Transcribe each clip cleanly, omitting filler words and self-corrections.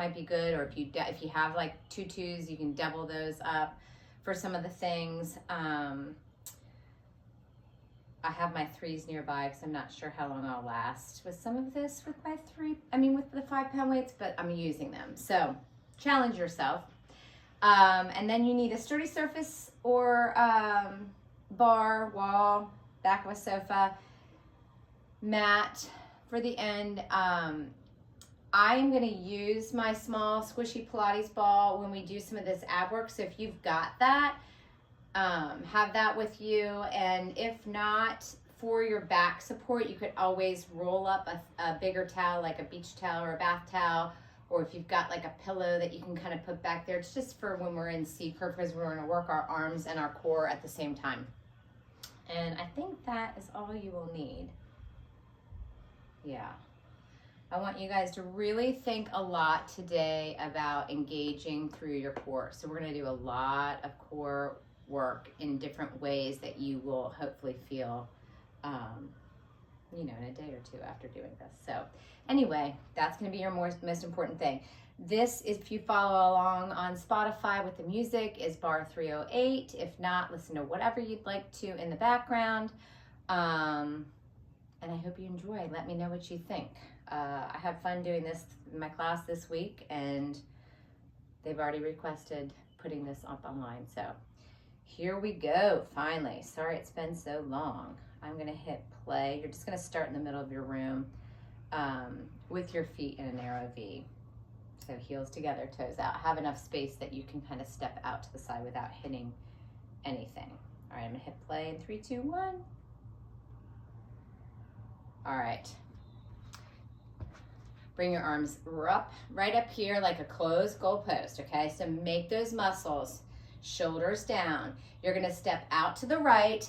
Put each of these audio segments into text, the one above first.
might be good, or if you have like tutus, you can double those up for some of the things. I have my 3s nearby because I'm not sure how long I'll last with some of this with my with the 5-pound weights, but I'm using them. So challenge yourself. And then you need a sturdy surface or bar, wall, back of a sofa, mat for the end. I'm going to use my small squishy Pilates ball when we do some of this ab work. So if you've got that, have that with you. And if not, for your back support, you could always roll up a bigger towel, like a beach towel or a bath towel, or if you've got like a pillow that you can kind of put back there. It's just for when we're in C curve, because we're going to work our arms and our core at the same time. And I think that is all you will need. Yeah. I want you guys to really think a lot today about engaging through your core. So we're going to do a lot of core work in different ways that you will hopefully feel, in a day or two after doing this. So anyway, that's going to be your most important thing. This, if you follow along on Spotify with the music, is Barre 308. If not, listen to whatever you'd like to in the background. And I hope you enjoy. Let me know what you think. I had fun doing this in my class this week, and they've already requested putting this up online. So here we go, finally. Sorry it's been so long. I'm gonna hit play. You're just gonna start in the middle of your room with your feet in an arrow V. So heels together, toes out. Have enough space that you can kind of step out to the side without hitting anything. All right, I'm gonna hit play in 3, 2, 1. All right. Bring your arms right up here like a closed goalpost, okay? So make those muscles, shoulders down. You're gonna step out to the right,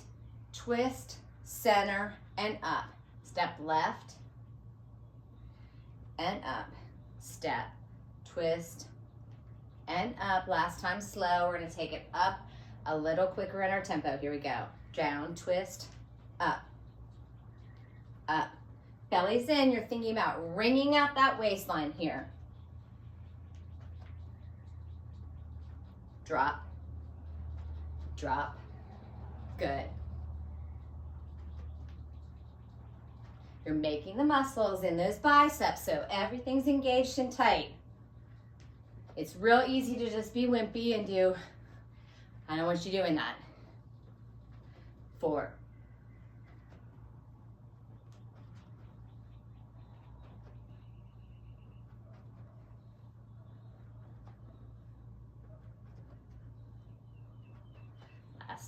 twist, center, and up. Step left and up. Step, twist, and up. Last time slow. We're gonna take it up a little quicker in our tempo. Here we go. Down, twist, up, up. Belly's in, you're thinking about wringing out that waistline here. Drop, drop, good. You're making the muscles in those biceps so everything's engaged and tight. It's real easy to just be wimpy and do, I don't want you doing that. 4.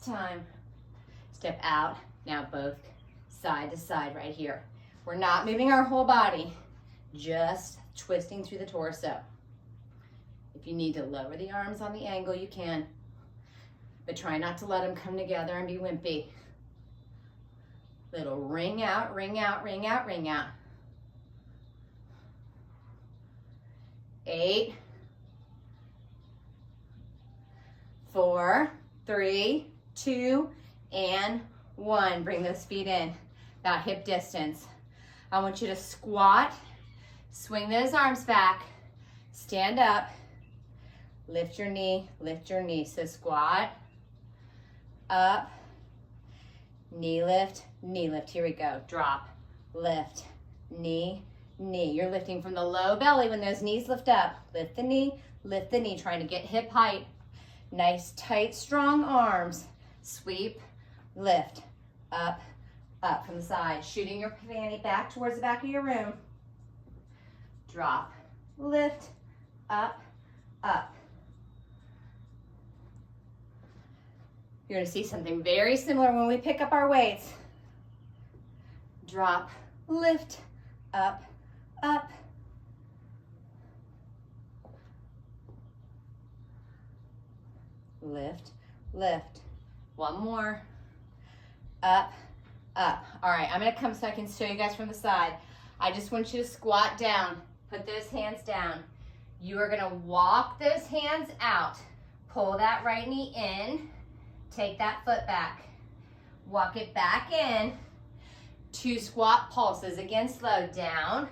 Time. Step out. Now both side to side right here. We're not moving our whole body, just twisting through the torso. If you need to lower the arms on the angle, you can, but try not to let them come together and be wimpy. Little ring out, ring out, ring out, ring out. 8, 4, 3, 2, and 1. Bring those feet in, about hip distance. I want you to squat, swing those arms back, stand up, lift your knee, lift your knee. So squat, up, knee lift, knee lift. Here we go. Drop, lift, knee, knee. You're lifting from the low belly when those knees lift up. Lift the knee, trying to get hip height. Nice, tight, strong arms. Sweep, lift, up, up from the side. Shooting your fanny back towards the back of your room. Drop, lift, up, up. You're gonna see something very similar when we pick up our weights. Drop, lift, up, up. Lift, lift. One more. Up, up. All right, I'm gonna come so I can show you guys from the side. I just want you to squat down. Put those hands down. You are gonna walk those hands out. Pull that right knee in. Take that foot back. Walk it back in. 2 squat pulses. Again, slow down.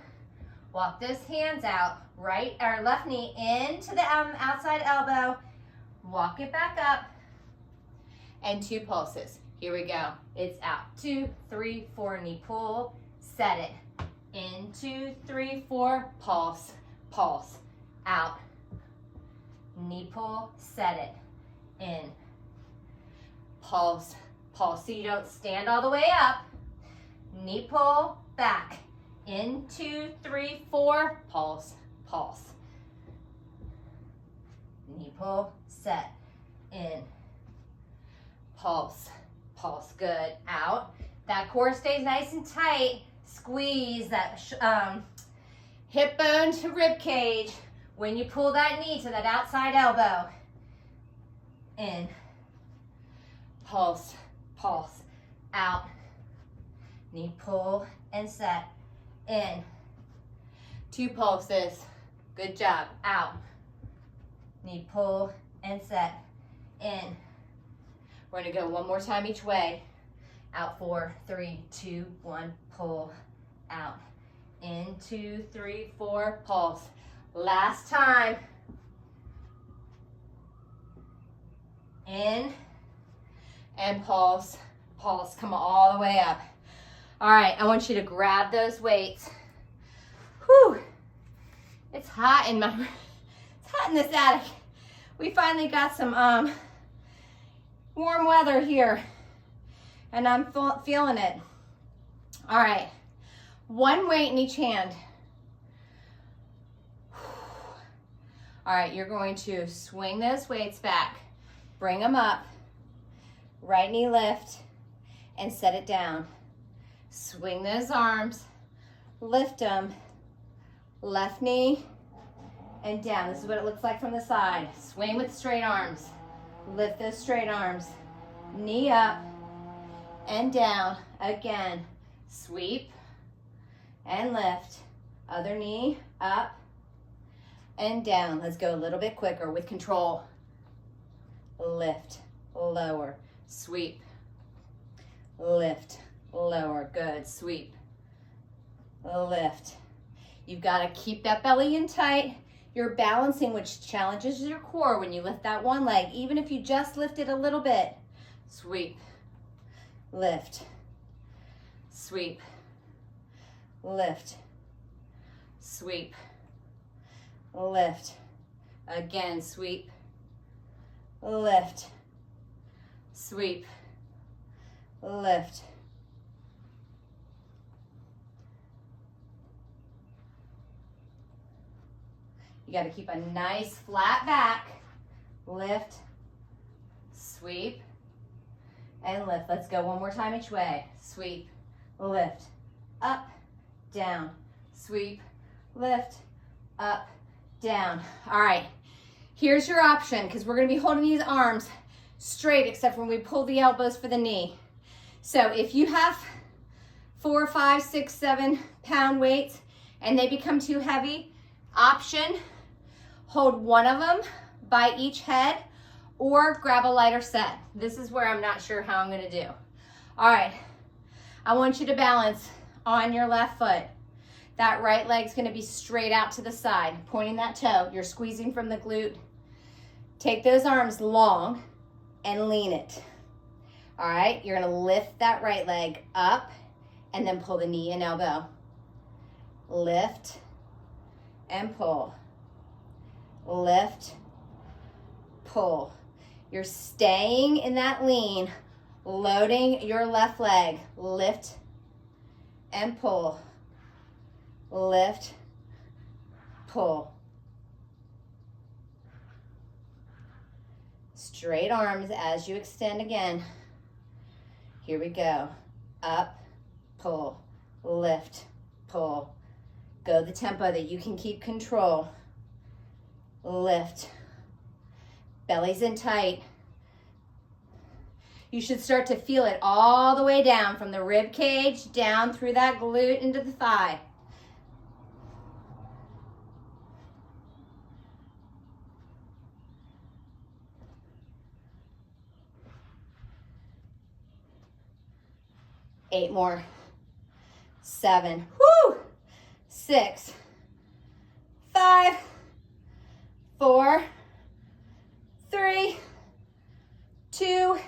Walk those hands out. right or left knee into the outside elbow. Walk it back up. And 2 pulses. Here we go. It's out. 2, 3, 4, knee pull. Set it. In, 2, 3, 4, pulse, pulse. Out. Knee pull, set it. In. Pulse, pulse. So you don't stand all the way up. Knee pull, back. In, 2, 3, 4, pulse, pulse. Knee pull, set. In. Pulse, pulse. Good. Out. That core stays nice and tight. Squeeze that hip bone to rib cage when you pull that knee to that outside elbow. In. Pulse, pulse. Out. Knee pull and set. In. 2 pulses. Good job. Out. Knee pull and set. In. We're going to go one more time each way. Out, 4, 3, 2, 1, pull. Out. In, 2, 3, 4, pulse. Last time. In and pulse, pulse. Come all the way up. All right, I want you to grab those weights. Whew. It's hot in this attic. We finally got some warm weather here, and I'm feeling it. All right, 1 weight in each hand. All right, you're going to swing those weights back, bring them up, right knee lift, and set it down. Swing those arms, lift them, left knee, and down. This is what it looks like from the side. Swing with straight arms. Lift those straight arms. Knee up and down. Again, sweep and lift. Other knee up and down. Let's go a little bit quicker with control. Lift, lower, sweep, lift, lower. Good. Sweep, lift. You've got to keep that belly in tight. You're balancing, which challenges your core when you lift that one leg, even if you just lift it a little bit. Sweep, lift, sweep, lift, sweep, lift. Again, sweep, lift, sweep, lift. You got to keep a nice flat back. Lift, sweep, and lift. Let's go one more time each way. Sweep, lift, up, down, sweep, lift, up, down. All right, here's your option, because we're going to be holding these arms straight except when we pull the elbows for the knee. So if you have 4, 5, 6, 7 pound weights and they become too heavy, option, hold one of them by each head or grab a lighter set. This is where I'm not sure how I'm going to do. All right, I want you to balance on your left foot. That right leg's going to be straight out to the side, pointing that toe. You're squeezing from the glute. Take those arms long and lean it. All right, you're going to lift that right leg up and then pull the knee and elbow. Lift and pull. Lift, pull. You're staying in that lean, loading your left leg. Lift and pull. Lift, pull. Straight arms as you extend again. Here we go. Up, pull, lift, pull. Go the tempo that you can keep control. Lift. Belly's in tight. You should start to feel it all the way down from the rib cage, down through that glute into the thigh. Eight more. 7. Woo! 6. 5. 5, 4, 3, 2,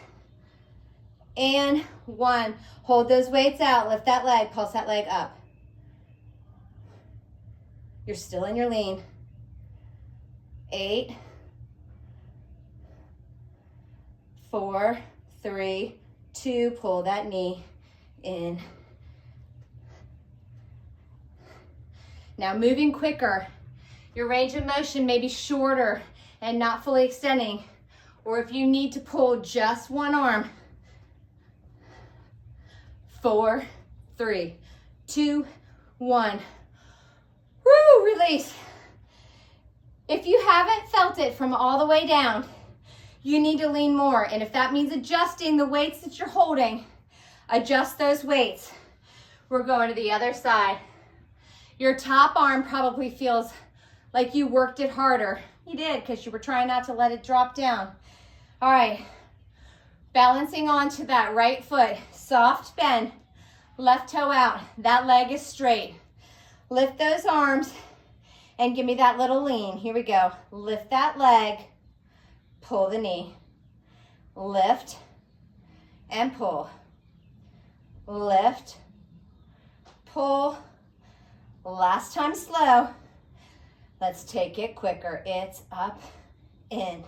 and 1. Hold those weights out. Lift that leg. Pulse that leg up. You're still in your lean. 8, 4, 3, 2. Pull that knee in. Now moving quicker. Your range of motion may be shorter and not fully extending, or if you need to pull just one arm. 4, 3, 2, 1. Woo, release. If you haven't felt it from all the way down, you need to lean more. And if that means adjusting the weights that you're holding, adjust those weights. We're going to the other side. Your top arm probably feels like you worked it harder. You did, because you were trying not to let it drop down. All right, balancing onto that right foot, soft bend, left toe out, that leg is straight. Lift those arms and give me that little lean. Here we go. Lift that leg, pull the knee. Lift and pull. Lift, pull. Last time slow. Let's take it quicker. It's up, in.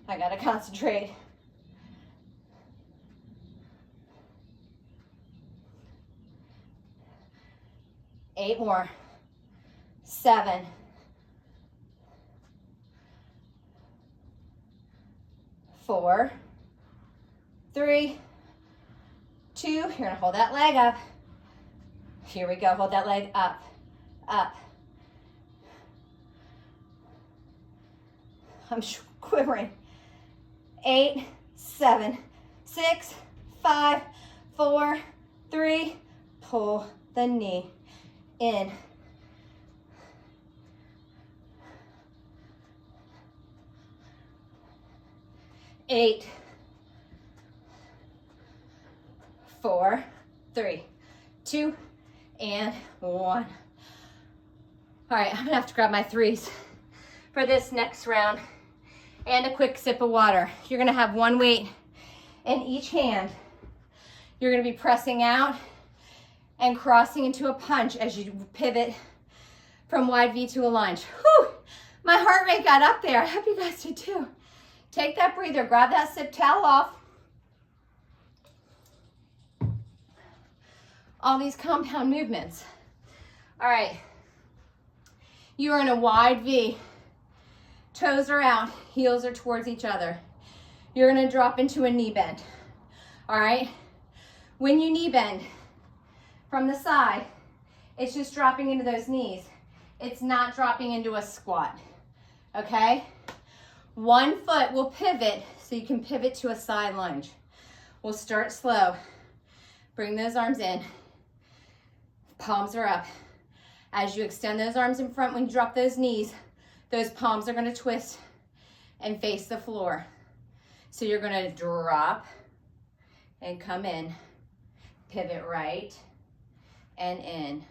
I gotta concentrate. Eight more. 7. 4, 3, 2. You're gonna hold that leg up. Here we go, hold that leg up, up. I'm quivering. 8, 7, 6, 5, 4, 3. Pull the knee in. 8, 4, 3, 2, and 1. All right, I'm gonna have to grab my 3s for this next round and a quick sip of water. You're gonna have one weight in each hand. You're gonna be pressing out and crossing into a punch as you pivot from wide V to a lunge. Whew, my heart rate got up there. I hope you guys did too. Take that breather, grab that sip towel off. All these compound movements. All right, you are in a wide V. Toes are out, heels are towards each other. You're gonna drop into a knee bend. All right, when you knee bend from the side, it's just dropping into those knees. It's not dropping into a squat, okay? One foot will pivot so you can pivot to a side lunge. We'll start slow. Bring those arms in. Palms are up. As you extend those arms in front, when you drop those knees, those palms are gonna twist and face the floor. So you're gonna drop and come in. Pivot right and in.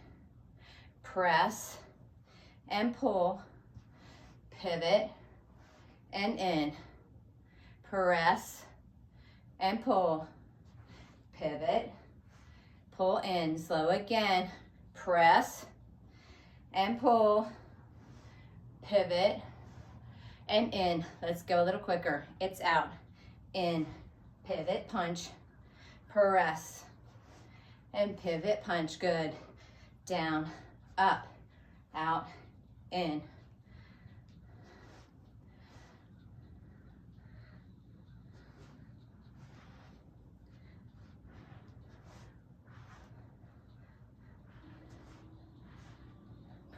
Press and pull. Pivot and in. Press and pull. Pivot, pull in. Slow again. Press and pull. Pivot and in. Let's go a little quicker. It's out. In. Pivot, punch. Press and pivot, punch. Good. Down, up, out, in.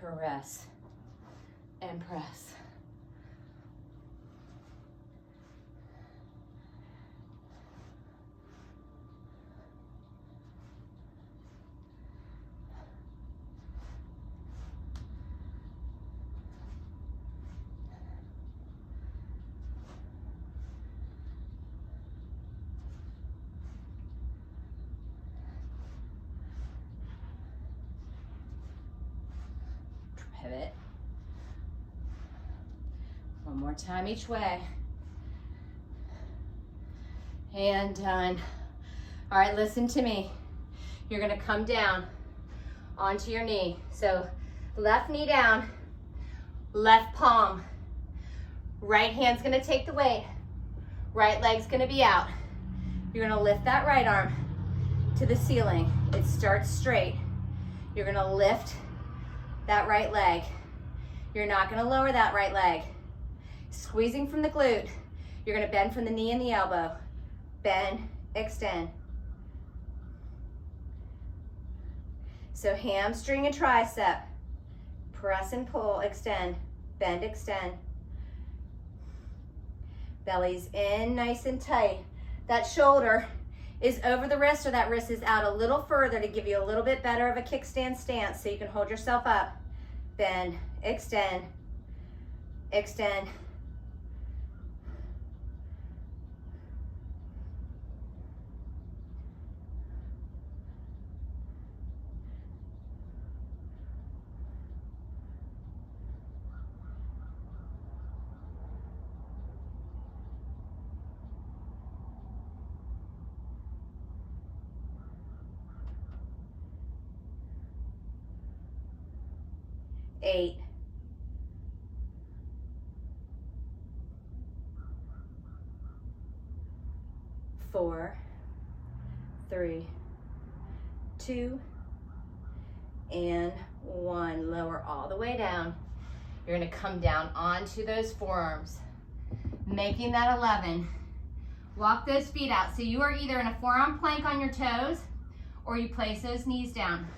Press and press. One more time each way. And done. All right, listen to me. You're gonna come down onto your knee. So left knee down, left palm. Right hand's gonna take the weight. Right leg's gonna be out. You're gonna lift that right arm to the ceiling. It starts straight. You're gonna lift that right leg. You're not gonna lower that right leg. Squeezing from the glute. You're gonna bend from the knee and the elbow. Bend, extend. So hamstring and tricep. Press and pull, extend, bend, extend. Belly's in nice and tight. That shoulder is over the wrist, or that wrist is out a little further to give you a little bit better of a kickstand stance so you can hold yourself up. Bend, extend, extend. Eight. 4, 3, 2, and 1. Lower all the way down. You're gonna come down onto those forearms, making that 11. Walk those feet out. So you are either in a forearm plank on your toes, or you place those knees down.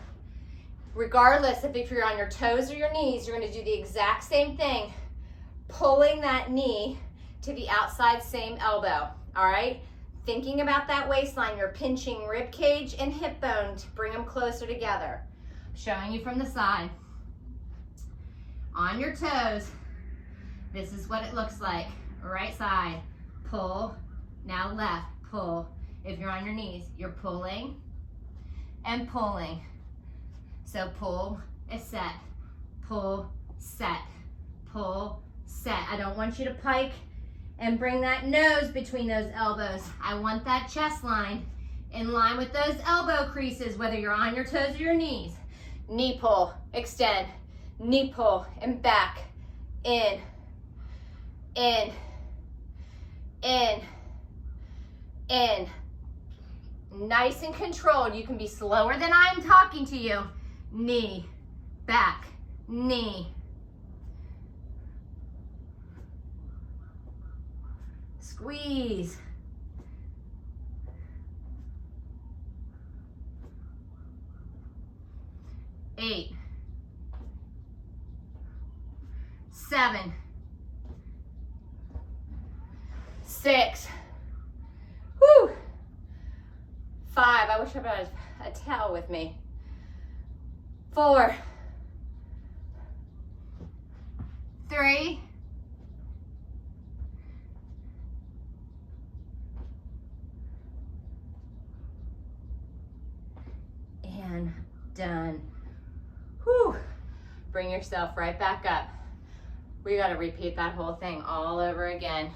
Regardless of if you're on your toes or your knees, you're gonna do the exact same thing, pulling that knee to the outside same elbow, all right? Thinking about that waistline, you're pinching rib cage and hip bone to bring them closer together. Showing you from the side. On your toes, this is what it looks like. Right side, pull, now left, pull. If you're on your knees, you're pulling and pulling. So pull, a set, pull, set, pull, set. I don't want you to pike and bring that nose between those elbows. I want that chest line in line with those elbow creases, whether you're on your toes or your knees. Knee pull, extend, knee pull, and back, in, in, in, in. Nice and controlled. You can be slower than I'm talking to you. Knee, back, knee. Squeeze. Eight, 7, 6, whew, 5. I wish I had a towel with me. 4, 3, and done. Whew. Bring yourself right back up. We got to repeat that whole thing all over again.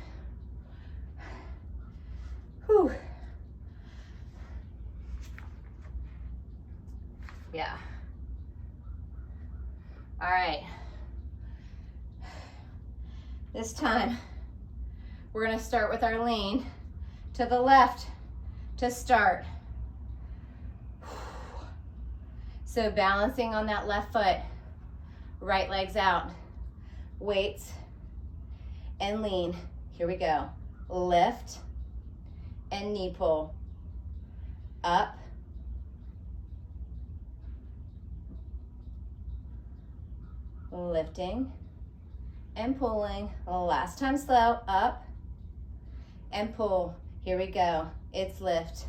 Whew. Yeah. All right. This time, we're going to start with our lean to the left to start. So balancing on that left foot, right leg's out, weights and lean. Here we go. Lift and knee pull. Up. Lifting and pulling. Last time slow. Up and pull. Here we go. It's lift,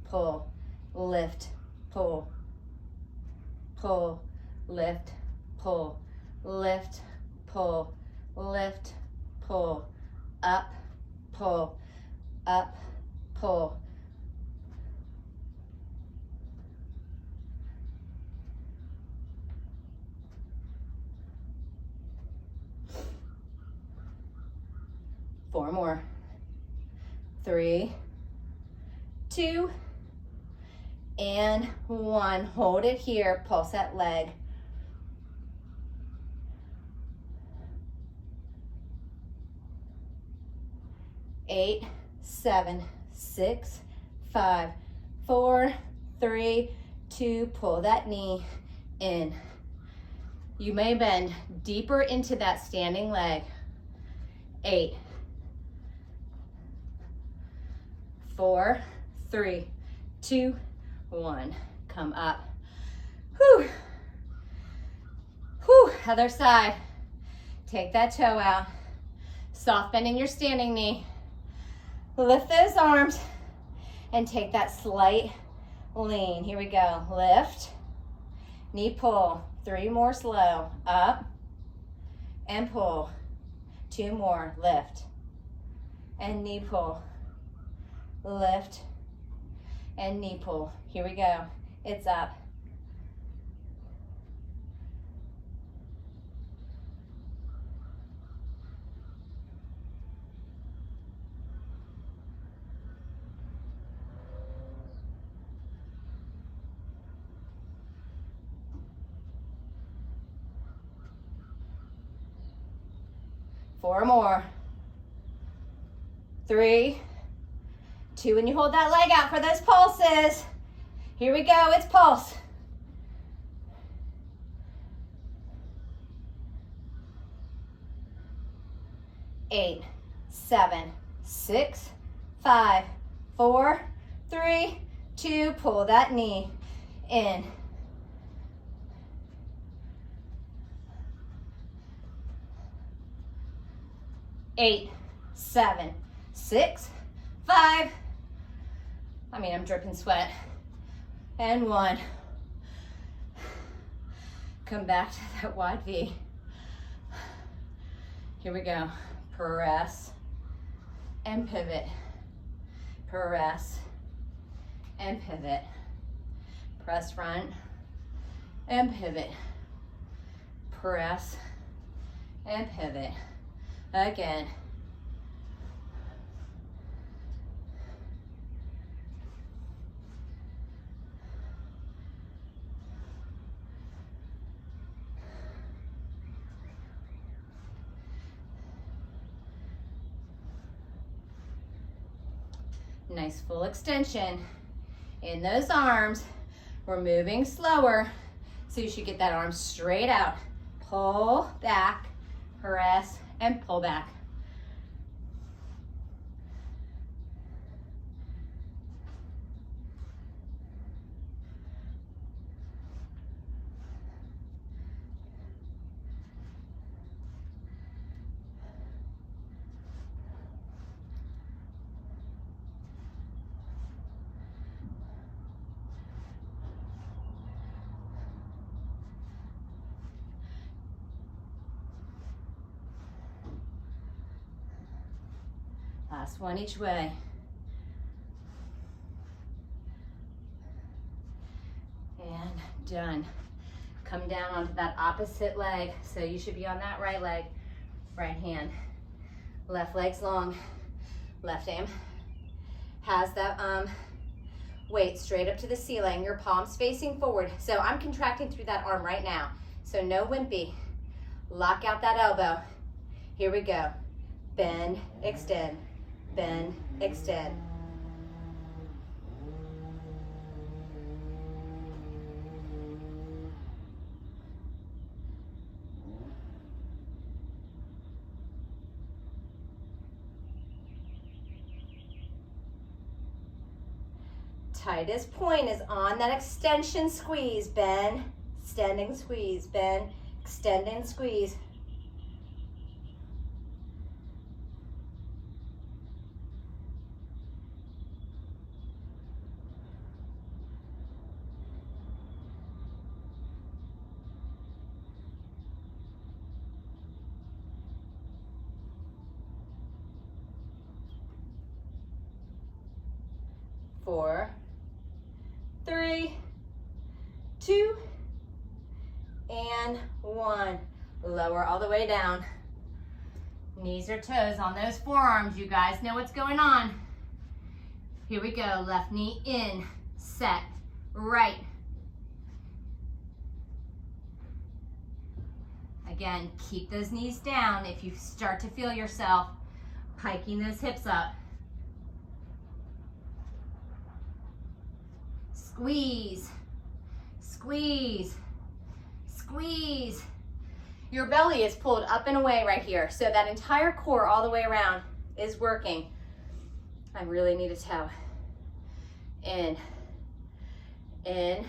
pull, lift, pull. Pull, lift, pull, lift, pull, lift, pull, up, pull, up, pull. 4 more. 3, 2, and 1. Hold it here. Pulse that leg. 8, 7, 6, 5, 4, 3, 2. Pull that knee in. You may bend deeper into that standing leg. 8, 4, 3, 2, 1. Come up. Whew. Whew. Other side. Take that toe out. Soft bending your standing knee. Lift those arms and take that slight lean. Here we go. Lift. Knee pull. 3 more slow. Up and pull. 2 more. Lift and knee pull. Lift and knee pull. Here we go. It's up. Four more. 3, 2, and you hold that leg out for those pulses. Here we go, it's pulse. 8, 7, 6, 5, 4, 3, 2, pull that knee in. Eight, 7, 6, 5. I'm dripping sweat. And 1. Come back to that wide V. Here we go. Press and pivot. Press and pivot. Press front and pivot. Press and pivot. Again. Nice full extension in those arms. We're moving slower, so you should get that arm straight out. Pull back, press, and pull back. Last one each way. And done. Come down onto that opposite leg. So you should be on that right leg, right hand. Left leg's long. Left arm has that weight straight up to the ceiling. Your palms facing forward. So I'm contracting through that arm right now. So no wimpy. Lock out that elbow. Here we go. Bend, extend. Bend, extend. Tightest point is on that extension squeeze. Bend, extending squeeze. Bend, extend and squeeze. Four, 3, 2, and 1. Lower all the way down. Knees or toes on those forearms. You guys know what's going on. Here we go. Left knee in, set, right. Again, keep those knees down if you start to feel yourself piking those hips up. Squeeze, squeeze, squeeze. Your belly is pulled up and away right here. So that entire core all the way around is working. I really need a toe. In, and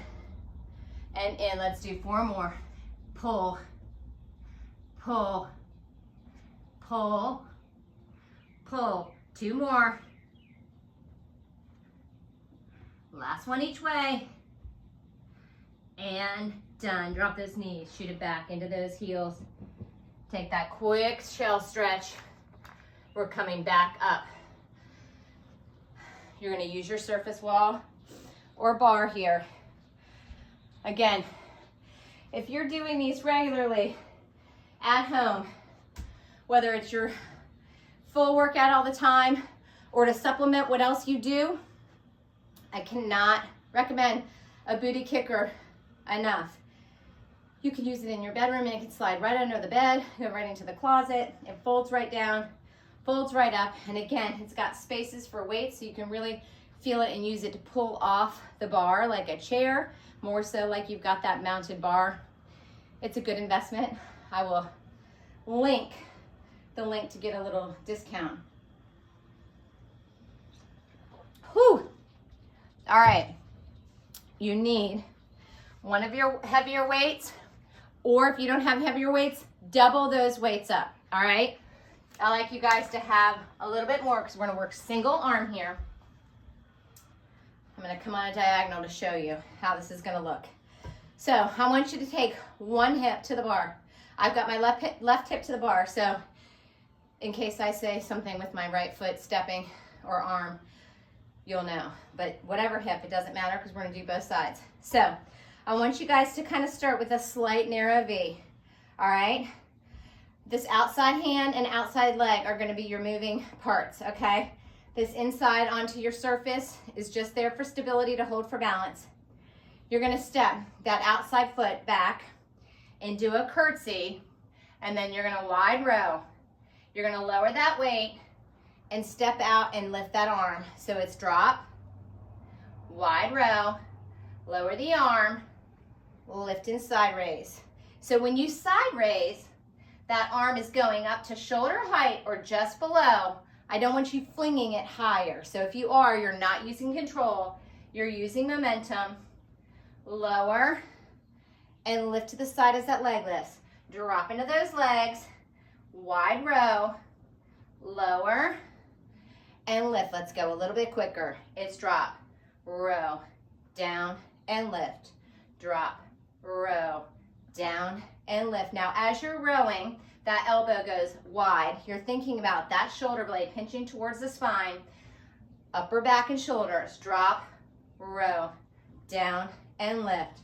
in. Let's do 4 more. Pull, pull, pull, pull. 2 more. Last one each way. And done. Drop those knees. Shoot it back into those heels. Take that quick shell stretch. We're coming back up. You're going to use your surface wall or bar here. Again, if you're doing these regularly at home, whether it's your full workout all the time or to supplement what else you do, I cannot recommend a booty kicker enough. You can use it in your bedroom and it can slide right under the bed, go right into the closet. It folds right down, folds right up. And again, it's got spaces for weights so you can really feel it and use it to pull off the bar like a chair, more so like you've got that mounted bar. It's a good investment. I will link the link to get a little discount. Whew. All right, you need one of your heavier weights, or if you don't have heavier weights, double those weights up, all right? I like you guys to have a little bit more because we're gonna work single arm here. I'm gonna come on a diagonal to show you how this is gonna look. So I want you to take one hip to the bar. I've got my left hip to the bar, so in case I say something with my right foot stepping or arm, you'll know. But whatever hip, it doesn't matter because we're gonna do both sides. So I want you guys to kind of start with a slight narrow V, all right? This outside hand and outside leg are gonna be your moving parts, okay? This inside onto your surface is just there for stability to hold for balance. You're gonna step that outside foot back and do a curtsy, and then you're gonna wide row. You're gonna lower that weight and step out and lift that arm. So it's drop, wide row, lower the arm, lift and side raise. So when you side raise, that arm is going up to shoulder height or just below. I don't want you flinging it higher. So if you are, you're not using control, you're using momentum. Lower and lift to the side as that leg lifts. Drop into those legs, wide row, lower, and lift. Let's go a little bit quicker. It's drop, row, down, and lift. Drop, row, down, and lift. Now, as you're rowing, that elbow goes wide. You're thinking about that shoulder blade pinching towards the spine, upper back and shoulders. Drop, row, down, and lift.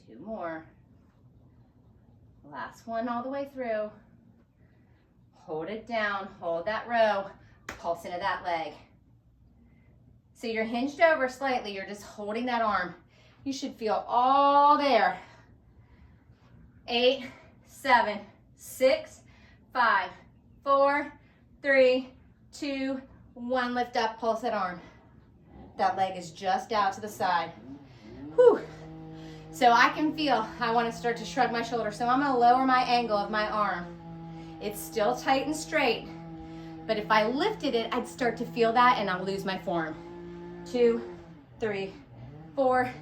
Two more. Last one all the way through. Hold it down, hold that row, pulse into that leg. So you're hinged over slightly, you're just holding that arm. You should feel all there. 8, 7, 6, 5, 4, 3, 2, 1. Lift up, pulse that arm. That leg is just out to the side. Whew. So I can feel, I want to start to shrug my shoulder. So I'm going to lower my angle of my arm. It's still tight and straight, but if I lifted it, I'd start to feel that and I'll lose my form. 2, 3, 4,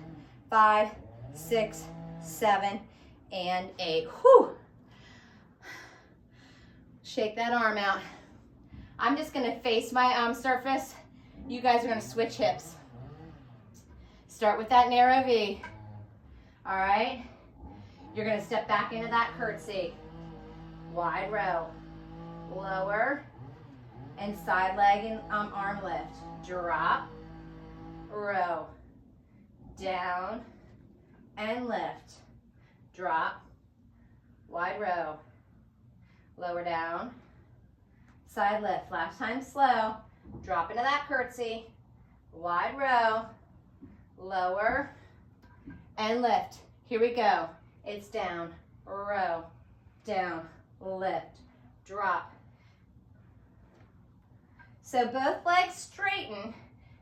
5, 6, 7, and 8. Whew. Shake that arm out. I'm just gonna face my surface. You guys are gonna switch hips. Start with that narrow V. All right? You're gonna step back into that curtsy. wide row, lower, and side leg and arm lift. Drop, row, down, and lift. Drop, wide row, lower down, side lift. Last time slow. Drop into that curtsy, wide row, lower, and lift. Here we go. It's down, row, down, lift, drop. So both legs straighten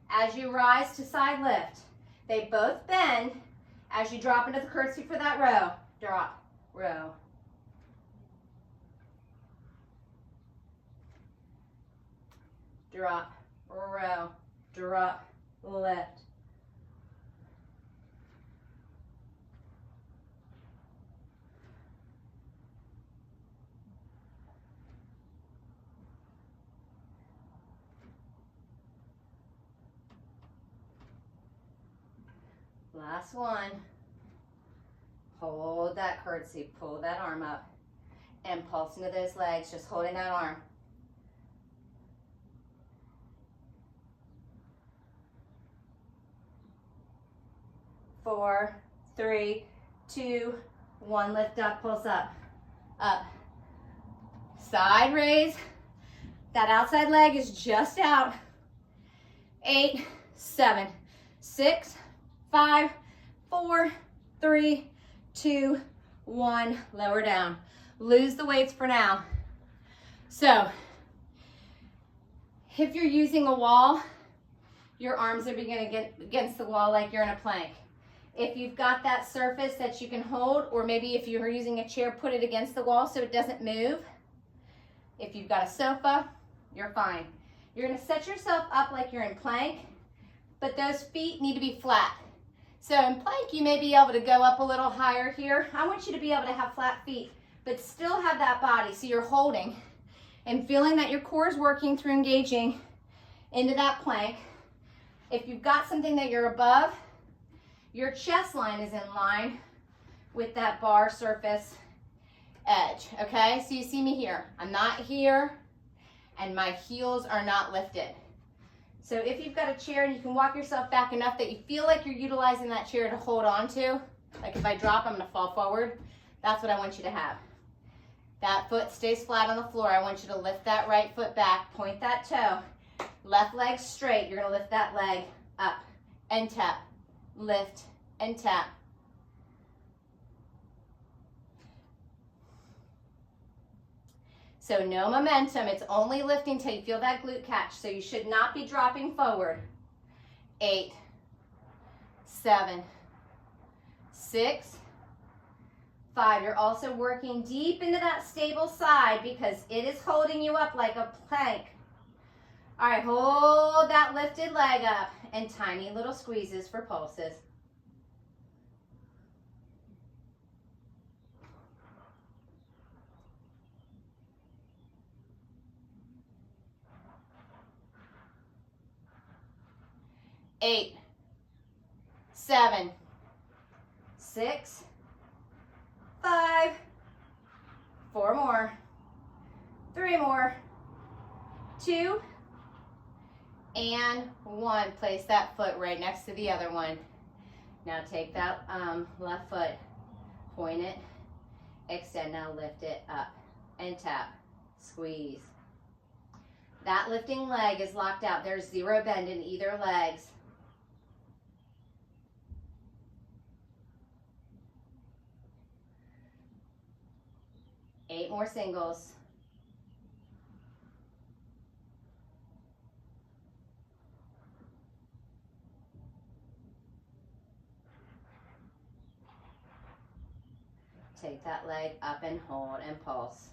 as you rise to side lift. They both bend as you drop into the curtsy for that row. Drop, row. Drop, row, drop, lift. Last one. Hold that curtsy, pull that arm up, and pulse into those legs, just holding that arm. Four, three, two, one. Lift up, pulse up, up. Side raise. That outside leg is just out. 8, 7, 6, 5, 4, 3, 2, 1. Lower down. Lose the weights for now. So, if you're using a wall, your arms are beginning to get against the wall like you're in a plank. If you've got that surface that you can hold, or maybe if you're using a chair, put it against the wall so it doesn't move. If you've got a sofa, you're fine. You're gonna set yourself up like you're in plank, but those feet need to be flat. So in plank, you may be able to go up a little higher here. I want you to be able to have flat feet, but still have that body. So you're holding and feeling that your core is working through engaging into that plank. If you've got something that you're above, your chest line is in line with that bar surface edge, okay? So you see me here. I'm not here, and my heels are not lifted. So if you've got a chair and you can walk yourself back enough that you feel like you're utilizing that chair to hold on to, like if I drop, I'm gonna fall forward, that's what I want you to have. That foot stays flat on the floor. I want you to lift that right foot back, point that toe, left leg straight. You're gonna lift that leg up and tap. Lift and tap. So no momentum, it's only lifting till you feel that glute catch. So you should not be dropping forward. 8, 7, 6, 5. You're also working deep into that stable side because it is holding you up like a plank. All right, hold that lifted leg up and tiny little squeezes for pulses. Eight, 7, 6, 5, 4 more, 3 more, 2, and 1. Place that foot right next to the other one. Now take that left foot, point it, extend, now lift it up and tap, squeeze. That lifting leg is locked out. There's 0 bend in either legs. Eight more singles. Take that leg up and hold and pulse.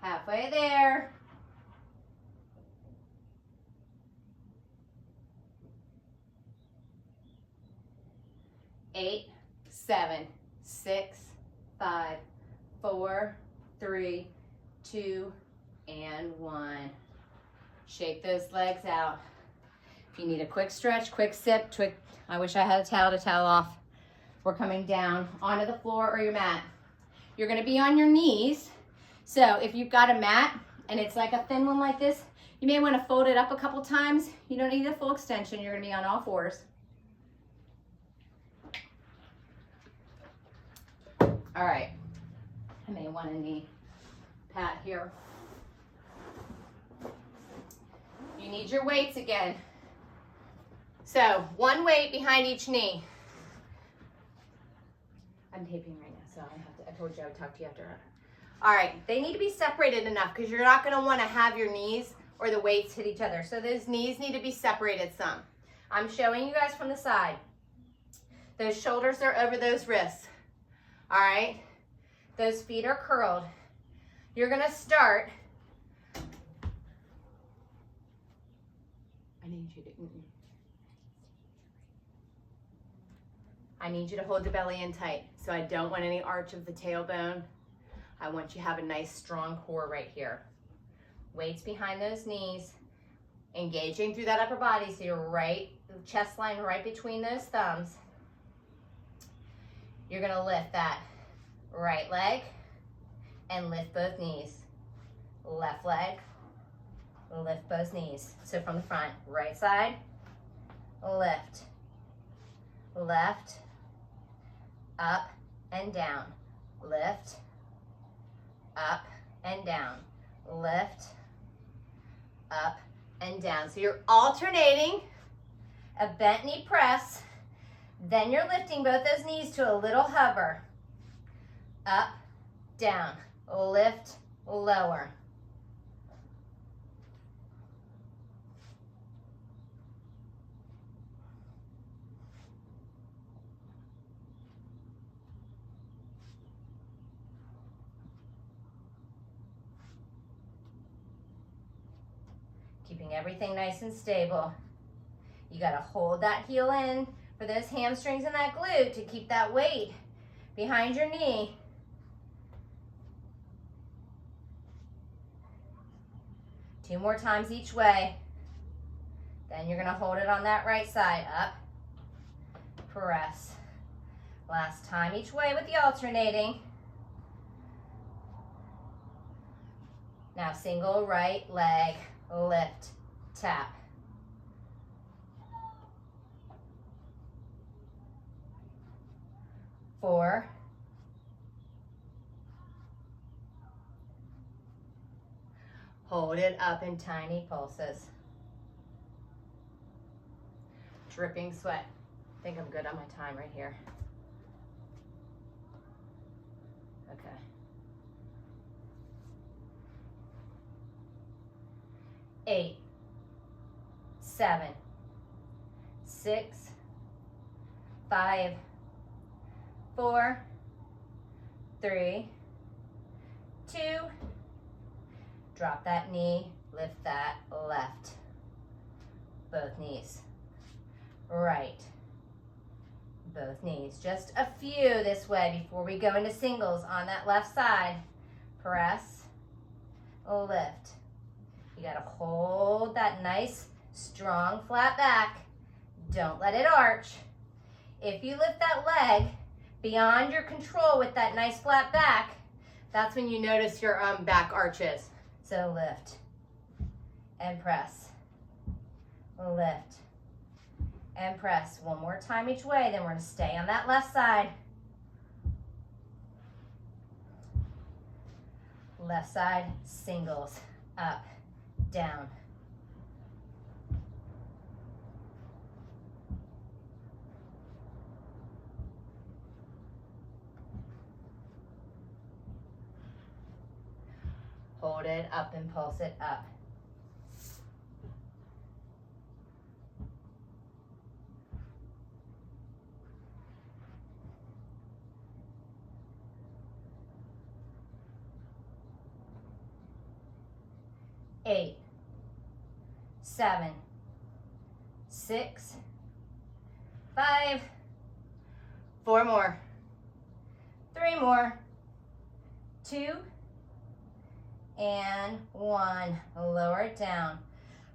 Halfway there. 8, 7, 6, 5, 4, 3, 2, and 1. Shake those legs out. If you need a quick stretch, quick sip, I wish I had a towel to towel off. We're coming down onto the floor or your mat. You're gonna be on your knees. So if you've got a mat and it's like a thin one like this, you may wanna fold it up a couple times. You don't need a full extension. You're gonna be on all fours. All right, I may want a knee pad here. You need your weights again. So one weight behind each knee. I'm taping right now, so I told you I would talk to you after. All right, they need to be separated enough because you're not gonna wanna have your knees or the weights hit each other. So those knees need to be separated some. I'm showing you guys from the side. Those shoulders are over those wrists. All right, those feet are curled. You're gonna start. I need you to hold the belly in tight. So I don't want any arch of the tailbone. I want you to have a nice strong core right here. Weights behind those knees, engaging through that upper body so you're right, the chest line right between those thumbs. You're gonna lift that right leg and lift both knees. Left leg, lift both knees. So from the front, right side, lift, left, up and down, lift, up and down, lift, up and down. So you're alternating a bent knee press, then you're lifting both those knees to a little hover, up, down, lift, lower. Keeping everything nice and stable. You gotta hold that heel in for those hamstrings and that glute to keep that weight behind your knee. Two more times each way. Then you're gonna hold it on that right side. Up, press. Last time each way with the alternating. Now single right leg, lift, tap. Four. Hold it up in tiny pulses. Dripping sweat. I think I'm good on my time right here. Okay. 8, 7, 6, 5, 4, 3, 2, drop that knee, lift that left, both knees, right, both knees. Just a few this way before we go into singles on that left side. Press, lift. You gotta hold that nice, strong, flat back. Don't let it arch. If you lift that leg beyond your control with that nice flat back, that's when you notice your back arches. So lift and press, lift and press. One more time each way, then we're gonna stay on that left side. Left side, singles, up, down. Hold it up and pulse it up. Eight, 7, 6, 5, 4 more, 3 more, 2, and 1. Lower it down.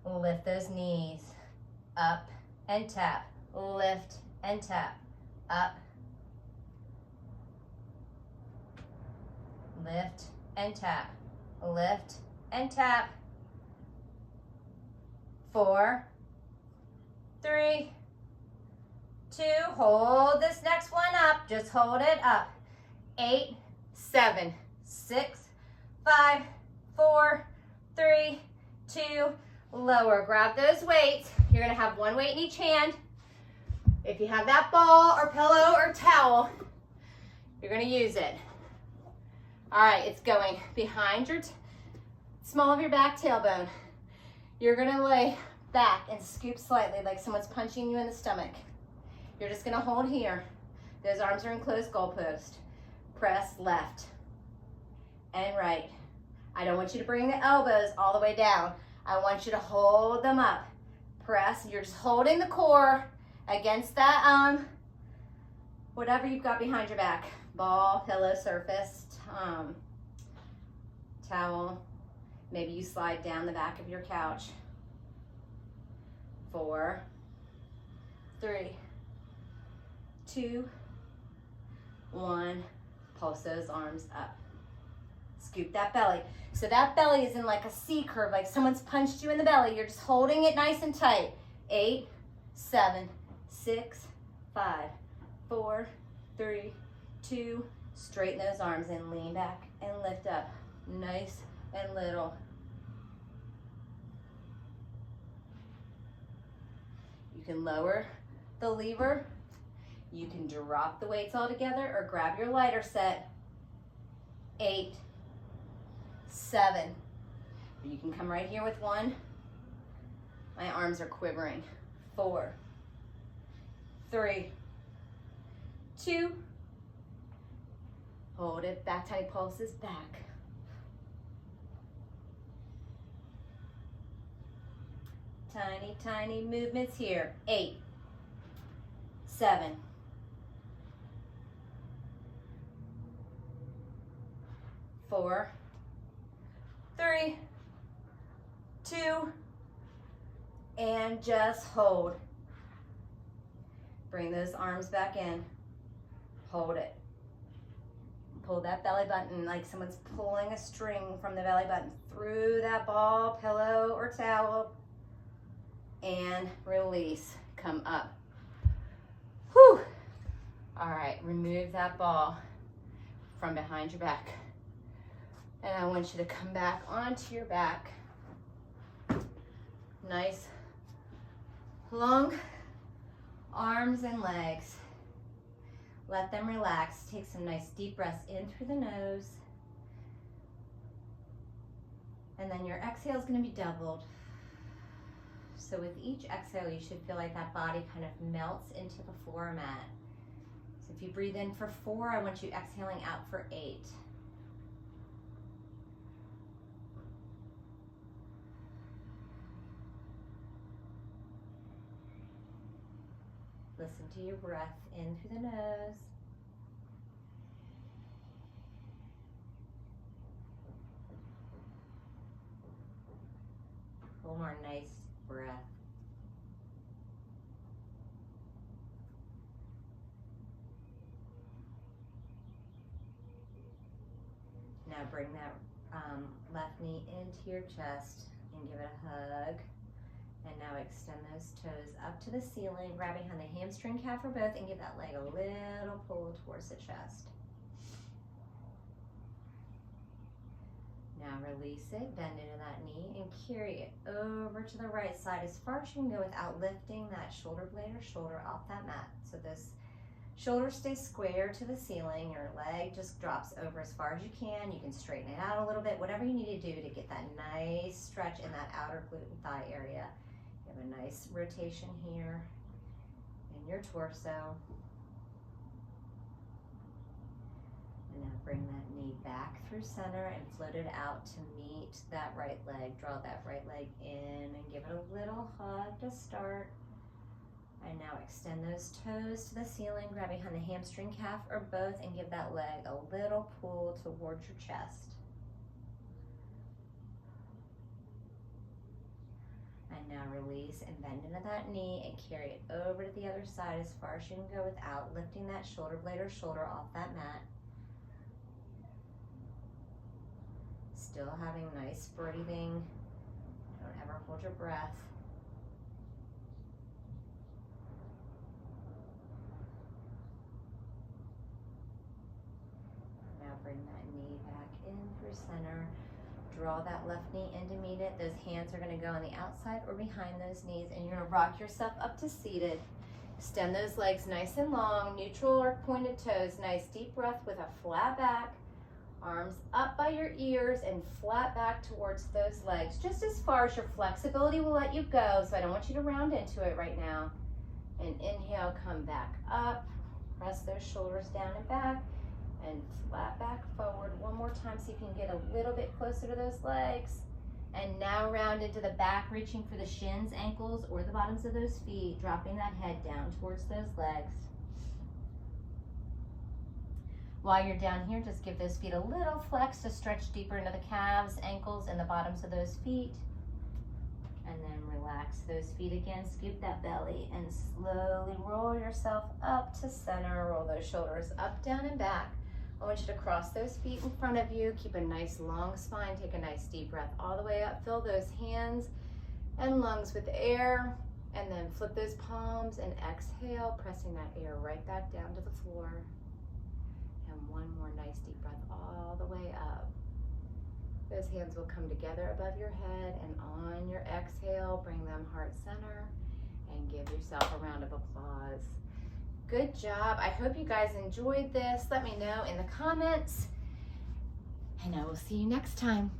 Lift those knees. Up and tap. Lift and tap. Up. Lift and tap. Lift and tap. 4, 3, 2. Hold this next one up. Just hold it up. 8, 7, 6, 5, 4, 3, 2. Lower. Grab those weights. You're going to have one weight in each hand. If you have that ball or pillow or towel, you're going to use it. All right, it's going behind your small of your back tailbone. You're going to lay back and scoop slightly like someone's punching you in the stomach. You're just going to hold here. Those arms are in closed goalpost. Press left and right. I don't want you to bring the elbows all the way down. I want you to hold them up. Press. You're just holding the core against that, whatever you've got behind your back. Ball, pillow, surface, towel. Maybe you slide down the back of your couch. 4, 3, 2, 1. Pulse those arms up. Scoop that belly. So that belly is in like a C curve, like someone's punched you in the belly. You're just holding it nice and tight. 8, 7, 6, 5, 4, 3, 2. Straighten those arms and lean back and lift up. Nice and little. You can lower the lever. You can drop the weights all together or grab your lighter set. 8, 7. You can come right here with 1. My arms are quivering. 4, 3, 2. Hold it. Back tiny pulses back. Tiny, tiny movements here. 8, 7, 4, 3, 2, and just hold. Bring those arms back in. Hold it. Pull that belly button like someone's pulling a string from the belly button through that ball, pillow, or towel. And release. Come up. Whew. All right, remove that ball from behind your back. And I want you to come back onto your back. Nice, long arms and legs. Let them relax. Take some nice deep breaths in through the nose. And then your exhale is going to be doubled. So with each exhale, you should feel like that body kind of melts into the floor mat. So if you breathe in for 4, I want you exhaling out for 8. Listen to your breath in through the nose. One more nice breath. Now bring that left knee into your chest and give it a hug. And now extend those toes up to the ceiling, grab behind the hamstring calf or both, and give that leg a little pull towards the chest. Now release it, bend into that knee, and carry it over to the right side as far as you can go without lifting that shoulder blade or shoulder off that mat. So this shoulder stays square to the ceiling, your leg just drops over as far as you can. You can straighten it out a little bit, whatever you need to do to get that nice stretch in that outer glute and thigh area. You have a nice rotation here in your torso. And now bring that knee back through center and float it out to meet that right leg. Draw that right leg in and give it a little hug to start. And now extend those toes to the ceiling, grab behind the hamstring calf or both, and give that leg a little pull towards your chest. And now release and bend into that knee and carry it over to the other side as far as you can go without lifting that shoulder blade or shoulder off that mat. Still having nice breathing. Don't ever hold your breath. Now bring that knee back in through center. Draw that left knee in to meet it. Those hands are going to go on the outside or behind those knees, and you're going to rock yourself up to seated. Extend those legs nice and long, neutral or pointed toes. Nice deep breath with a flat back. Arms up by your ears and flat back towards those legs, just as far as your flexibility will let you go. So I don't want you to round into it right now. And inhale, come back up. Press those shoulders down and back. And flat back forward. One more time so you can get a little bit closer to those legs. And now round into the back, reaching for the shins, ankles, or the bottoms of those feet, dropping that head down towards those legs. While you're down here, just give those feet a little flex to stretch deeper into the calves, ankles, and the bottoms of those feet. And then relax those feet again, scoop that belly, and slowly roll yourself up to center. Roll those shoulders up, down, and back. I want you to cross those feet in front of you. Keep a nice long spine. Take a nice deep breath all the way up. Fill those hands and lungs with air. And then flip those palms and exhale, pressing that air right back down to the floor. And one more nice deep breath all the way up. Those hands will come together above your head, and on your exhale, bring them heart center and give yourself a round of applause. Good job. I hope you guys enjoyed this. Let me know in the comments, and I will see you next time.